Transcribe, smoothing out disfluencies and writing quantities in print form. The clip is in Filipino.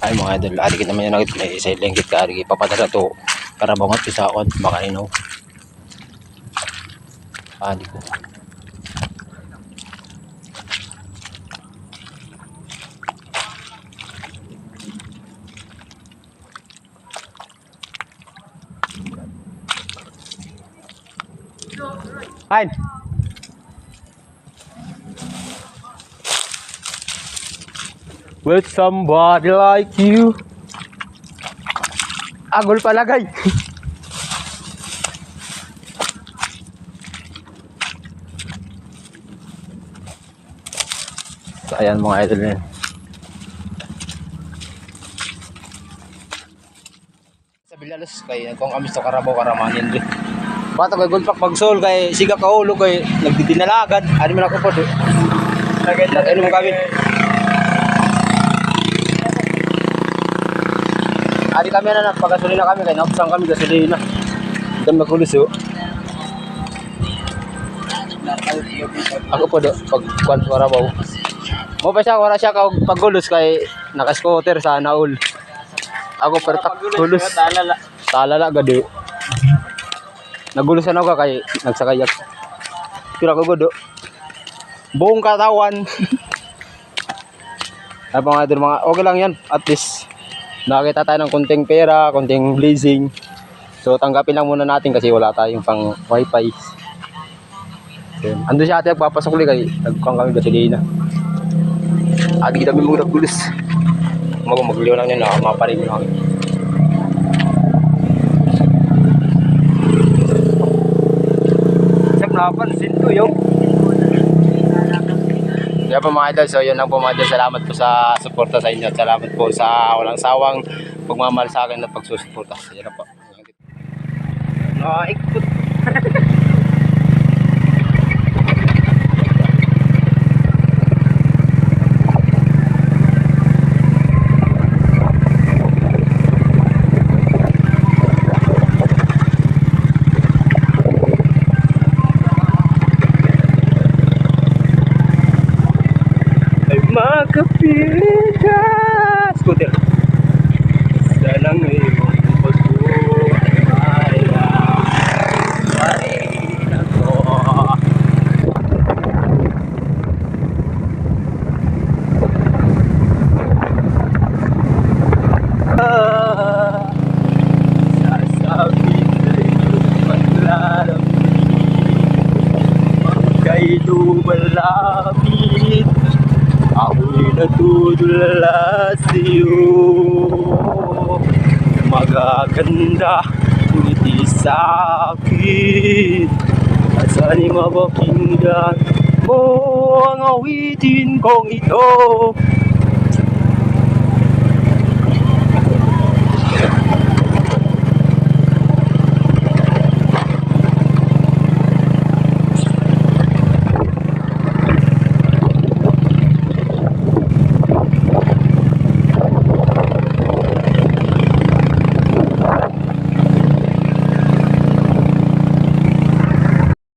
Ay mga idol, adigit naman yung nakit may isa linggit ka adigit papadala to karabangot sa akon makainaw. Adik ko. Fine. With somebody like you. Agol palagay. So ayan mga idol yan. Sa Bilalos kay kung amis to Karabaw karamanin din. Bato kay gulpak pagsol kay siga ka ulo kay nagdidinalagan. Ari man ako po. Ano mo kami? Ari kami na nagpagasolina kami kay napusang kami gasolina. Dam na kuliso. Ako po do pag kwan sa Karabaw. Mo pa siya wala siya kag paggulos kay naka-scooter sa naul. Ako pertak gulos. Talala gadi. Nagulusan ako kay nagsakayak. Tira ko godo. Buong katawan. Ay mga okay lang yan at least nakita tayo ng konting pera, konting blessing. So tanggapin lang muna natin kasi wala tayong pang wifi. So, ando siya ate nagpapasok ulit kay nagkuhan kami gasolina. Adi kita may mga gulis. Magliw lang yan na maparin ko lang. Sa napansin to yung kaya po mga idol, so yun lang po mga idol. Salamat po sa suporta sa inyo at salamat po sa walang sawang pagmamahal sa akin at pagsusuporta. Yan na po. Naikot. Makapilit ka scooter dalang iyong pagbuhay parin ako sasabihin sa'yo paglalamig kay lumalapit. Ako'y natutulala sa'yo. Magaganda ngiti sa'kin. Asan'y mapakinggan mo ang awitin kong ito.